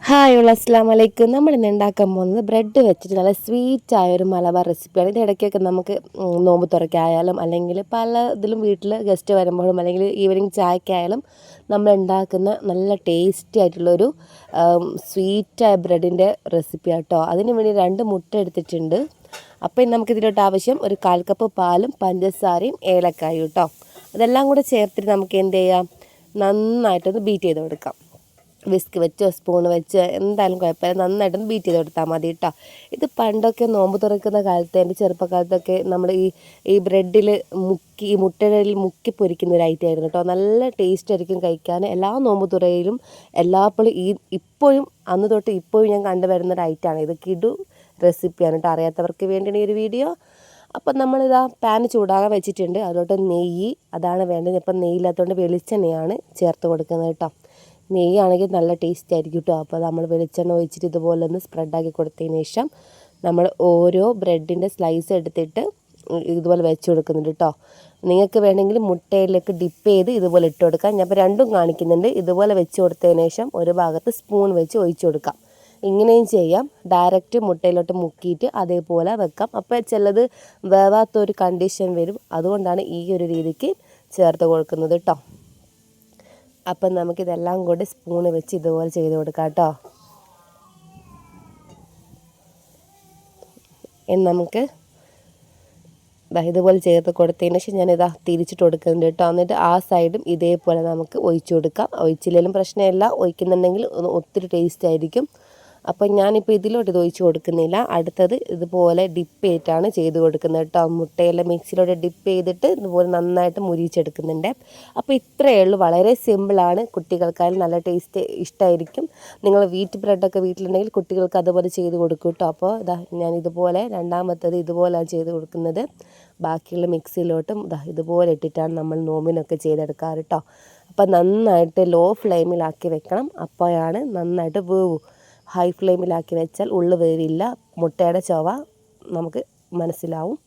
Hi അസ്സലാമു അലൈക്കും. നമ്മളിന്ന് ഉണ്ടാക്കാൻ പോകുന്നത് ബ്രെഡ് വെച്ചിട്ട് നല്ല സ്വീറ്റായൊരു മലബാർ റെസിപ്പിയാണ്. ഇത് ഇടയ്ക്കൊക്കെ നമുക്ക് നോമ്പ് തുറക്കായാലും അല്ലെങ്കിൽ പല ഇതിലും വീട്ടിൽ ഗസ്റ്റ് വരുമ്പോഴും അല്ലെങ്കിൽ ഈവനിങ് ചായക്കായാലും നമ്മൾ ഉണ്ടാക്കുന്ന നല്ല ടേസ്റ്റി ആയിട്ടുള്ളൊരു സ്വീറ്റായ ബ്രെഡിൻ്റെ റെസിപ്പി കേട്ടോ. അതിന് വേണ്ടി 2 മുട്ട എടുത്തിട്ടുണ്ട്. അപ്പോൾ നമുക്കിതിലോട്ട് ആവശ്യം ഒരു 1/4 കപ്പ് പാലും പഞ്ചസാരയും ഏലക്കായും കേട്ടോ. അതെല്ലാം കൂടെ ചേർത്തിട്ട് നമുക്ക് എന്ത് ചെയ്യാം, നന്നായിട്ടൊന്ന് ബീറ്റ് ചെയ്ത് കൊടുക്കാം. വിസ്ക് വെച്ചോ സ്പൂൺ വെച്ച് എന്തായാലും കുഴപ്പമില്ല, നന്നായിട്ടൊന്ന് ബീറ്റ് ചെയ്ത് കൊടുത്താൽ മതി കേട്ടോ. ഇത് പണ്ടൊക്കെ നോമ്പ് തുറക്കുന്ന കാലത്ത് എൻ്റെ ചെറുപ്പക്കാലത്തൊക്കെ നമ്മൾ ഈ ബ്രെഡിൽ മുക്കി, ഈ മുട്ടയിൽ മുക്കി പൊരിക്കുന്ന ഒരു ഐറ്റം ആയിരുന്നു കേട്ടോ. നല്ല ടേസ്റ്റ് ആയിരിക്കും കഴിക്കാൻ. എല്ലാ നോമ്പ് തുറയിലും എല്ലാപ്പോഴും ഇപ്പോഴും അന്ന് തൊട്ട് ഇപ്പോഴും ഞാൻ കണ്ടുവരുന്ന ഒരു ഐറ്റമാണ് ഇത്. കിടു റെസിപ്പിയാണ് കേട്ടോ, അറിയാത്തവർക്ക് വേണ്ടിയാണ് ഈ ഒരു വീഡിയോ. അപ്പം നമ്മളിതാ പാൻ ചൂടാകാൻ വെച്ചിട്ടുണ്ട്. അതിലോട്ട് നെയ്യ് അതാണ് വേണ്ടത്. ഇപ്പം നെയ്യില്ലാത്തതുകൊണ്ട് വെളിച്ചെണ്ണയാണ് ചേർത്ത് കൊടുക്കുന്നത് കേട്ടോ. നെയ്യാണെങ്കിൽ നല്ല ടേസ്റ്റ് ആയിരിക്കും കേട്ടോ. അപ്പോൾ നമ്മൾ വെളിച്ചെണ്ണ ഒഴിച്ചിട്ട് ഇതുപോലെ ഒന്ന് സ്പ്രെഡാക്കി കൊടുത്തതിന് ശേഷം നമ്മൾ ഓരോ ബ്രെഡിൻ്റെ സ്ലൈസ് എടുത്തിട്ട് ഇതുപോലെ വെച്ച് കൊടുക്കുന്നുണ്ട് കേട്ടോ. നിങ്ങൾക്ക് വേണമെങ്കിൽ മുട്ടയിലേക്ക് ഡിപ്പ് ചെയ്ത് ഇതുപോലെ ഇട്ട് കൊടുക്കാം. ഞാൻ ഇപ്പോൾ രണ്ടും കാണിക്കുന്നുണ്ട്. ഇതുപോലെ വെച്ച് കൊടുത്തതിന് ശേഷം ഒരു ഭാഗത്ത് സ്പൂൺ വെച്ച് ഒഴിച്ച് കൊടുക്കാം. ഇങ്ങനെയും ചെയ്യാം. ഡയറക്റ്റ് മുട്ടയിലോട്ട് മുക്കിയിട്ട് അതേപോലെ വെക്കാം. അപ്പോൾ ചിലത് വേവാത്തൊരു കണ്ടീഷൻ വരും. അതുകൊണ്ടാണ് ഈ ഒരു രീതിക്ക് ചേർത്ത് കൊടുക്കുന്നത് കേട്ടോ. അപ്പം നമുക്കിതെല്ലാം കൂടി സ്പൂണ് വെച്ച് ഇതുപോലെ ചെയ്ത് കൊടുക്കാം കേട്ടോ. നമുക്ക് ഇതുപോലെ ചേർത്ത് കൊടുത്തതിന് ശേഷം ഞാനിതാ തിരിച്ചിട്ട് കൊടുക്കുന്നുണ്ട് കേട്ടോ. എന്നിട്ട് ആ സൈഡും ഇതേപോലെ നമുക്ക് ഒഴിച്ചു കൊടുക്കാം. ഒഴിച്ചില്ലെങ്കിലും പ്രശ്നമില്ല, ഒഴിക്കുന്നുണ്ടെങ്കിൽ ഒത്തിരി ടേസ്റ്റ് ആയിരിക്കും. അപ്പം ഞാനിപ്പോൾ ഇതിലോട്ട് ഇത് ഒഴിച്ച് കൊടുക്കുന്നില്ല. അടുത്തത് ഇതുപോലെ ഡിപ്പ് ചെയ്തിട്ടാണ് ചെയ്ത് കൊടുക്കുന്നത് കേട്ടോ. മുട്ടയെല്ലാം മിക്സിയിലോട്ട് ഡിപ്പ് ചെയ്തിട്ട് ഇതുപോലെ നന്നായിട്ട് മുരിച്ചെടുക്കുന്നുണ്ട്. അപ്പോൾ ഇത്രയേ ഉള്ളൂ, വളരെ സിമ്പിളാണ്. കുട്ടികൾക്കായാലും നല്ല ടേസ്റ്റ് ഇഷ്ടമായിരിക്കും. നിങ്ങൾ വീറ്റ് ബ്രെഡൊക്കെ വീട്ടിലുണ്ടെങ്കിൽ കുട്ടികൾക്ക് അതുപോലെ ചെയ്ത് കൊടുക്കും കേട്ടോ. അപ്പോൾ ഞാൻ ഇതുപോലെ രണ്ടാമത്തത് ഇതുപോലെയാണ് ചെയ്ത് കൊടുക്കുന്നത്. ബാക്കിയുള്ള മിക്സിയിലോട്ടും ഇതുപോലെ ഇട്ടിട്ടാണ് നമ്മൾ നോമ്പിനൊക്കെ ചെയ്തെടുക്കാറ് കേട്ടോ. അപ്പോൾ നന്നായിട്ട് ലോ ഫ്ലെയിമിലാക്കി വെക്കണം. അപ്പോഴാണ് നന്നായിട്ട് വേവൂ. ഹൈ ഫ്ലെയിമിലാക്കി വെച്ചാൽ ഉള്ളു വേവില്ല, മുട്ടയുടെ ചൊവ നമുക്ക് മനസ്സിലാവും.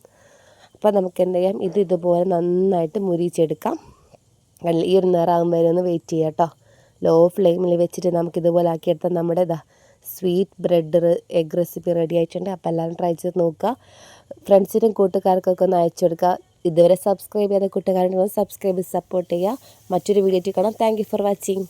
അപ്പോൾ നമുക്ക് എന്ത് ചെയ്യാം, ഇതുപോലെ നന്നായിട്ട് മുരിച്ചെടുക്കാം. ഈ ഒരു നിറാകും വരെ ഒന്ന് വെയിറ്റ് ചെയ്യാം കേട്ടോ. ലോ ഫ്ലെയിമിൽ വെച്ചിട്ട് നമുക്കിതുപോലെ ആക്കിയെടുത്താൽ നമ്മുടെ sweet bread egg recipe ready ആയിട്ടുണ്ട്. അപ്പോൾ എല്ലാവരും ട്രൈ ചെയ്ത് നോക്കുക. ഫ്രണ്ട്സിനും കൂട്ടുകാർക്കൊക്കെ ഒന്ന് അയച്ചു കൊടുക്കുക. ഇതുവരെ സബ്സ്ക്രൈബ് ചെയ്ത കൂട്ടുകാരുണ്ടെങ്കിൽ സബ്സ്ക്രൈബ് സപ്പോർട്ട് ചെയ്യുക. മറ്റൊരു വീഡിയോ കാണാം. Thank you for watching.